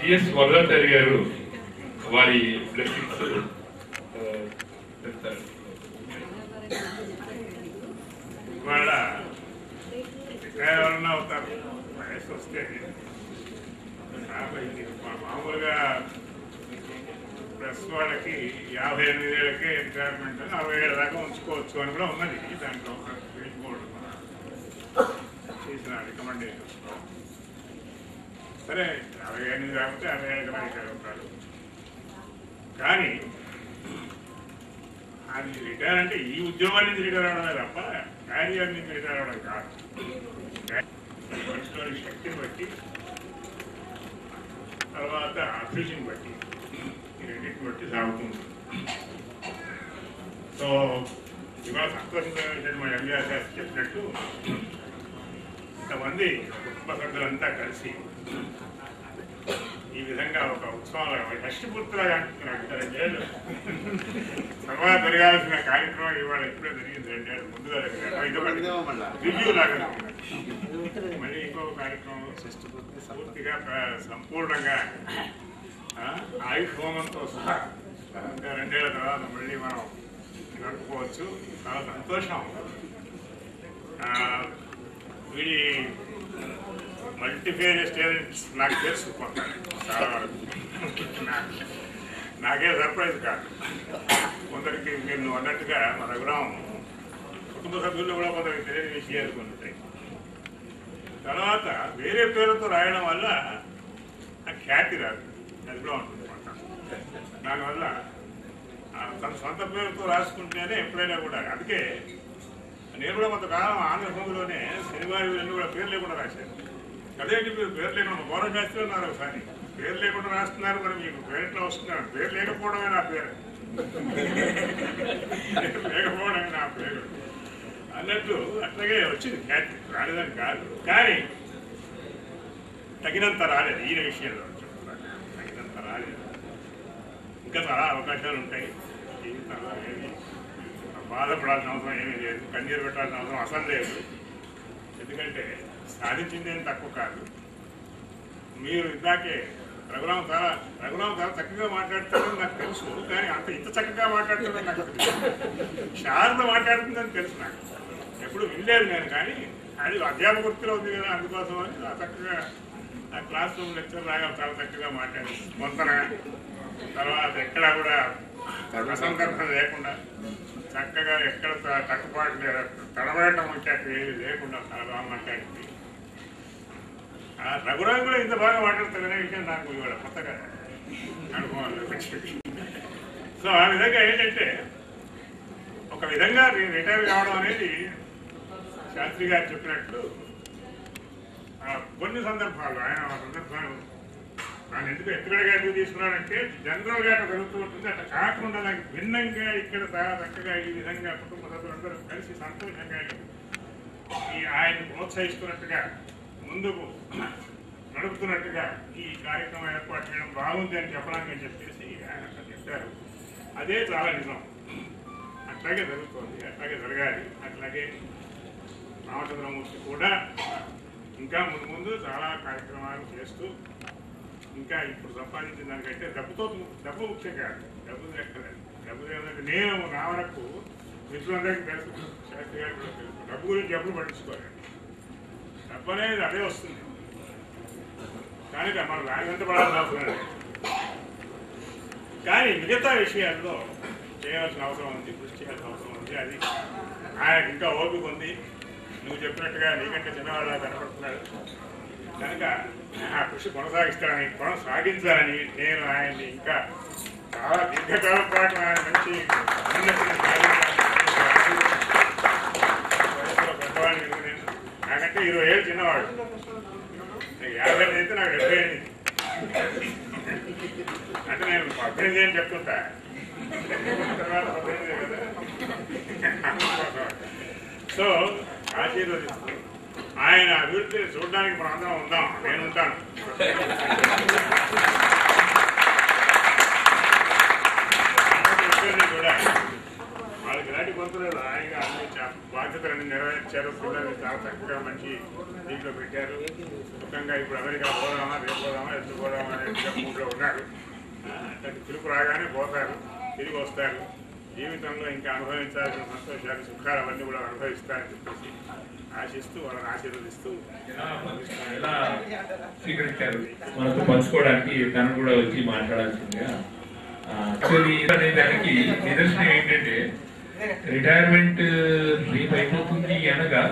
CS Varadachari గారు వారి blessings చెప్తారు. ఇవాళ ఎవరన్నా అవుతారు వయసు వస్తే మామూలుగా ప్రెస్ వాళ్ళకి 58 ఏళ్ళకే రిటైర్మెంట్ 60 ఏళ్ళ దాకా ఉంచుకోవచ్చు అని కూడా ఉన్నది. దాంట్లో ఒక స్పీచ్ బోర్డు చేసిన రికమెండేషన్స్లో సరే 58 కాకపోతే 60 ఏళ్ళ రిటైర్ అవుతారు. కానీ అది రిటైర్ అంటే ఈ ఉద్యోగాల నుంచి రిటైర్ అవడమే తప్ప క్యారియర్ నుంచి రిటైర్ అవడం కాదు. మనిషిలోని శక్తిని బట్టి తర్వాత అభిరుచిని బట్టి ఈ రెండింటిని బట్టి సాగుతుంది. సో ఇవాళ సంతోషంగా మా ఎంఆర్ గారు చెప్పినట్టు ఇంతమంది కుటుంబ సభ్యులంతా కలిసి ఈ విధంగా ఒక ఉత్సవంలో షష్టిపూర్తిలాగా అంటున్నాడు. 2 ఏళ్ళు తర్వాత జరగాల్సిన కార్యక్రమం ఇవాళ ఇప్పుడే జరిగింది. 2 ఏళ్ళు ముందుగా రివ్యూ లాగా మళ్ళీ ఇంకొక కార్యక్రమం పూర్తిగా సంపూర్ణంగా ఆయుష్ హోమంతో సహా ఇంకా 2 ఏళ్ల తర్వాత మళ్ళీ మనం గడుపుకోవచ్చు. చాలా సంతోషం. వీడి మల్టీఫేరియస్ టాలెంట్స్ నాకు తెలుసు కొంత చాలా వరకు. నాకే సర్ప్రైజ్ కాదు. కొందరికి మీరు నువ్వు అన్నట్టుగా మన రఘురాం కుటుంబ సభ్యుల్లో కూడా కొందరికి తెలియని విషయాలు కొన్ని ఉంటాయి. తర్వాత వేరే పేరుతో రాయడం వల్ల ఆ ఖ్యాతి రాదు, అది కూడా ఉంటుంది. దానివల్ల తన సొంత పేరుతో రాసుకుంటేనే ఎప్పుడైనా కూడా. అందుకే నేను కూడా కొంతకాలం ఆంధ్రభూమిలోనే సినిమా ఇవన్నీ కూడా పేరు లేకుండా రాశాను. అదేంటి మీరు పేరు లేకుండా గౌరవ శాస్త్రి ఉన్నారు ఒకసారి పేరు లేకుండా రాస్తున్నారు, మరి మీకు పేరుట్లో వస్తున్నారు. పేరు లేకపోవడమే నా పేరు, లేకపోవడమే నా పేరు అన్నట్టు అట్లాగే వచ్చింది ఖ్యాతి. రాలేదని కాదు, కానీ తగినంత రాలేదు. ఈయన విషయంలో చెప్తున్నారు, తగినంత రాలేదు. ఇంకా చాలా అవకాశాలు ఉంటాయి జీవితంలో. ఏమి బాధపడాల్సిన అవసరం ఏమీ లేదు, కన్నీరు పెట్టాల్సిన అవసరం అసలు లేదు. ఎందుకంటే సాధించిందేం తక్కువ కాదు. మీరు ఇందాకే రఘురాం చాలా చక్కగా మాట్లాడతారని నాకు తెలుసు, కానీ ఇంత చక్కగా మాట్లాడుతుందని నాకు తెలుసు. షార్లో మాట్లాడుతుందని తెలుసు. నాకు ఎప్పుడు వినలేదు నేను, కానీ అది అధ్యాపక వృత్తిలో ఉంది కదా, అందుకోసం అని చక్కగా ఆ క్లాస్ రూమ్ లెక్చర్ లాగా చాలా చక్కగా మాట్లాడి మొత్తన తర్వాత ఎక్కడా కూడా అసందర్భం లేకుండా చక్కగా ఎక్కడ తక్కుపాటు తడబడటం వచ్చాక ఏది లేకుండా చాలా బాగా మాట్లాడింది. రఘురాం కూడా ఇంత బాగా మాట్లాడతారనే విషయం నాకు ఇవాళ కొత్తగా అనుభవాలు. సో ఆ విధంగా ఏంటంటే ఒక విధంగా రిటైర్ కావడం అనేది శాస్త్రి గారు చెప్పినట్లు కొన్ని సందర్భాలు ఆయన సందర్భాలు ఆయన ఎందుకు తీసుకున్నాడంటే జనరల్గా అట్లా జరుగుతూ ఉంటుంది. అట్లా కాకుండా నాకు భిన్నంగా ఇక్కడ చాలా చక్కగా ఈ విధంగా కుటుంబ సభ్యులందరూ కలిసి సంతోషంగా ఈ ఆయన్ని ప్రోత్సహిస్తున్నట్టుగా ముందుకు నడుపుతున్నట్టుగా ఈ కార్యక్రమం ఏర్పాటు చేయడం బాగుంది అని చెప్పడానికి చెప్పేసి ఆయన అట్లా చెప్పారు. అదే చాలా నిజం. అట్లాగే జరుగుతుంది, అట్లాగే జరగాలి. అట్లాగే రామచంద్రమూర్తి కూడా ఇంకా ముందు చాలా కార్యక్రమాలు చేస్తూ ఇంకా ఇప్పుడు సంపాదించిన దానికంటే డబ్బు ముఖ్యం కాదు, డబ్బు లెక్కలేదు. డబ్బు ఏమంటే నేను నా వరకు మిత్రులందరికీ తెలుసు, శాస్త్రి గారు కూడా తెలుసు, డబ్బు గురించి ఎప్పుడు పట్టించుకోలేదు. డబ్బు అనేది అదే వస్తుంది, కానీ మనం దాని వెంట పడాల్సిన అవసరం లేదు. కానీ మిగతా విషయాల్లో చేయాల్సిన అవసరం ఉంది, కృషి చేయాల్సిన అవసరం ఉంది. అది ఆయనకు ఇంకా ఓపిక ఉంది. నువ్వు చెప్పినట్టుగా నీకంటే చిన్నవాళ్ళ కనపడుతున్నాడు కనుక ఆ కృషి కొనసాగించాలని నేను ఆయన్ని ఇంకా చాలా దీర్ఘకాలం పాటు ఆయన మంచి వయసులో పెద్దవాడిని. నేను నాకంటే 20 ఏళ్ళు చిన్నవాడు, 50 అయితే నాకు 78 అంటే నేను 18 అని చెప్తుంటా. తర్వాత 18 కదా. సో ఆశీర్వదిస్తూ ఆయన అభివృద్ధి చూడడానికి మనం అందరం ఉందాం. నేను ఉంటాను. కూడా వాళ్ళకి ఇలాంటి కొంతలేదు. ఆయన అన్ని బాధ్యతలన్నీ నెరవేర్చారు. పిల్లల్ని చాలా చక్కగా మంచి దీంట్లో పెట్టారు. ముఖ్యంగా ఇప్పుడు అమెరికా పోదామా, రేపు పోదామా, ఎత్తు పోదామా అనేది మూడ్లో ఉన్నారు. అట్లాంటి పిలుపు రాగానే పోతారు, తిరిగి వస్తారు. జీవితంలో ఇంకా అనుభవించాల్సిన సంతోషాలు సుఖాలు అవన్నీ కూడా అనుభవిస్తారని చెప్పేసి ఆశిస్తూ వాళ్ళని ఆశీర్వదిస్తూ ఎలా స్వీకరించారు మనతో పంచుకోవడానికి తను కూడా వచ్చి మాట్లాడాల్సిందిగా. యాక్చువల్లీ అనే దానికి నిదర్శనం ఏంటంటే రిటైర్మెంట్ రేపు అయిపోతుంది అనగా